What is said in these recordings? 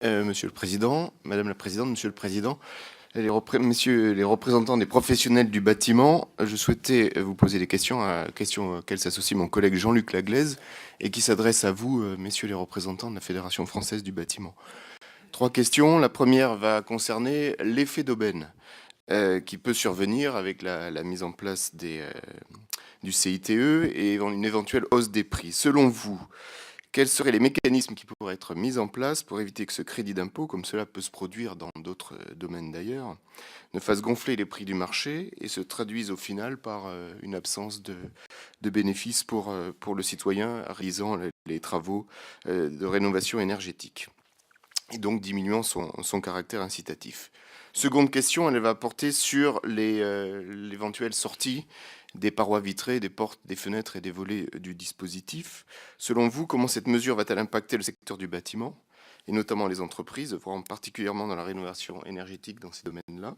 Monsieur le Président, Madame la Présidente, Monsieur le Président, Messieurs les représentants des professionnels du bâtiment, je souhaitais vous poser des questions, questions auxquelles s'associe mon collègue Jean-Luc Laglaise et qui s'adresse à vous, Messieurs les représentants de la Fédération française du bâtiment. 3 questions. La première va concerner l'effet d'aubaine qui peut survenir avec la mise en place du CITE et une éventuelle hausse des prix. Selon vous, quels seraient les mécanismes qui pourraient être mis en place pour éviter que ce crédit d'impôt, comme cela peut se produire dans d'autres domaines d'ailleurs, ne fasse gonfler les prix du marché et se traduise au final par une absence de bénéfices pour le citoyen réalisant les travaux de rénovation énergétique et donc diminuant son caractère incitatif. Seconde question, elle va porter sur l'éventuelle sortie des parois vitrées, des portes, des fenêtres et des volets du dispositif. Selon vous, comment cette mesure va-t-elle impacter le secteur du bâtiment, et notamment les entreprises, voire particulièrement dans la rénovation énergétique dans ces domaines-là?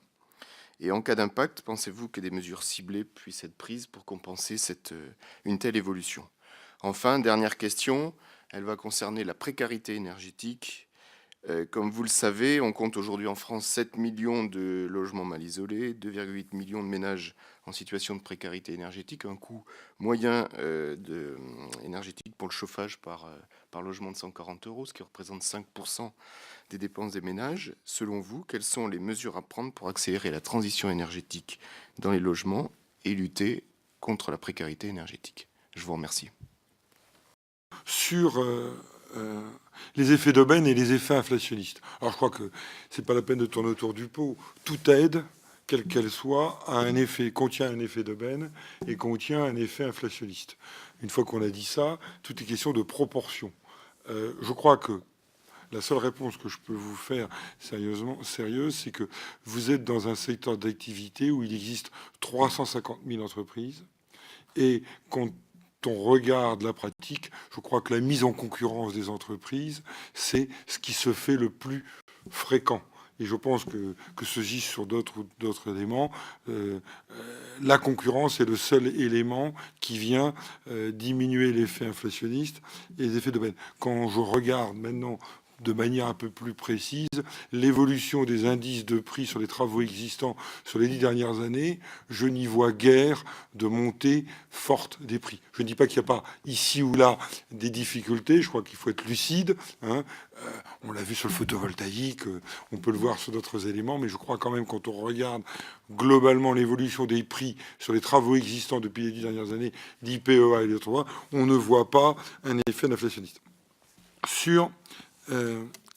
Et en cas d'impact, pensez-vous que des mesures ciblées puissent être prises pour compenser une telle évolution? Enfin, dernière question, elle va concerner la précarité énergétique. Comme vous le savez, on compte aujourd'hui en France 7 millions de logements mal isolés, 2,8 millions de ménages en situation de précarité énergétique, un coût moyen énergétique pour le chauffage par logement de 140 euros, ce qui représente 5% des dépenses des ménages. Selon vous, quelles sont les mesures à prendre pour accélérer la transition énergétique dans les logements et lutter contre la précarité énergétique? Je vous remercie. Sur les effets d'aubaine et les effets inflationnistes. Alors je crois que c'est pas la peine de tourner autour du pot. Toute aide, quelle qu'elle soit, contient un effet d'aubaine et contient un effet inflationniste. Une fois qu'on a dit ça, tout est question de proportion. Je crois que la seule réponse que je peux vous faire sérieuse, c'est que vous êtes dans un secteur d'activité où il existe 350 000 entreprises et quand on regarde la pratique, je crois que la mise en concurrence des entreprises, c'est ce qui se fait le plus fréquent. Et je pense que ce gît sur d'autres éléments, la concurrence est le seul élément qui vient diminuer l'effet inflationniste et les effets d'aubaine. Quand je regarde maintenant de manière un peu plus précise l'évolution des indices de prix sur les travaux existants sur les 10 dernières années, je n'y vois guère de montée forte des prix. Je ne dis pas qu'il n'y a pas ici ou là des difficultés, je crois qu'il faut être lucide. On l'a vu sur le photovoltaïque, on peut le voir sur d'autres éléments, mais je crois quand même quand on regarde globalement l'évolution des prix sur les travaux existants depuis les 10 dernières années, l'IPEA et les autres, on ne voit pas un effet inflationniste. Sur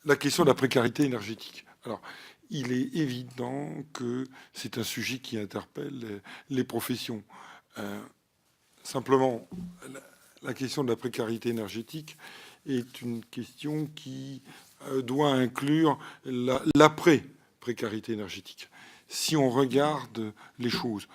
la question de la précarité énergétique. Alors, il est évident que c'est un sujet qui interpelle les professions. Simplement, la question de la précarité énergétique est une question qui doit inclure l'après-précarité énergétique. Si on regarde les choses,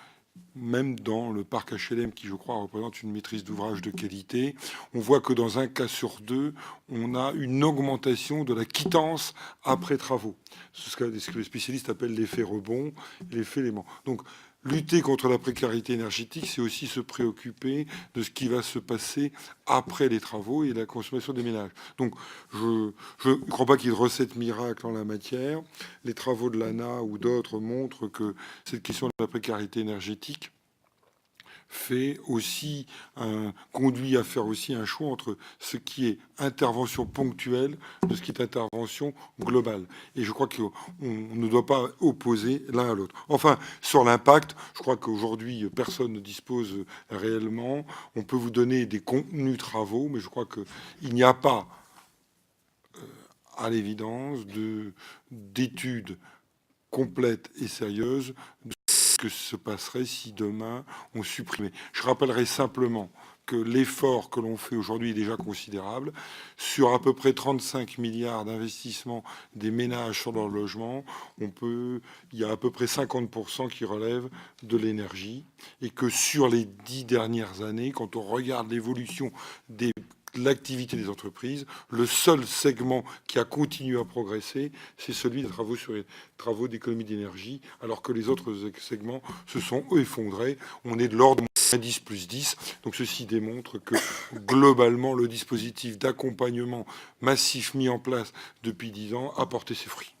même dans le parc HLM, qui je crois représente une maîtrise d'ouvrage de qualité, on voit que dans un cas sur deux, on a une augmentation de la quittance après travaux. C'est ce que les spécialistes appellent l'effet rebond, l'effet aimant. Donc, lutter contre la précarité énergétique, c'est aussi se préoccuper de ce qui va se passer après les travaux et la consommation des ménages. Donc, je ne crois pas qu'il y ait de recette miracle en la matière. Les travaux de l'ANA ou d'autres montrent que cette question de la précarité énergétique conduit à faire aussi un choix entre ce qui est intervention ponctuelle de ce qui est intervention globale. Et je crois qu'on ne doit pas opposer l'un à l'autre. Enfin, sur l'impact, je crois qu'aujourd'hui, personne ne dispose réellement. On peut vous donner des contenus travaux, mais je crois qu'il n'y a pas, à l'évidence, d'études complètes et sérieuses que se passerait si demain on supprimait. Je rappellerai simplement que l'effort que l'on fait aujourd'hui est déjà considérable. Sur à peu près 35 milliards d'investissements des ménages sur leur logement, il y a à peu près 50% qui relèvent de l'énergie. Et que sur les 10 dernières années, quand on regarde l'évolution de l'activité des entreprises, le seul segment qui a continué à progresser, c'est celui des travaux d'économie d'énergie, alors que les autres segments se sont effondrés. On est de l'ordre 10 plus 10. Donc ceci démontre que globalement, le dispositif d'accompagnement massif mis en place depuis 10 ans a porté ses fruits.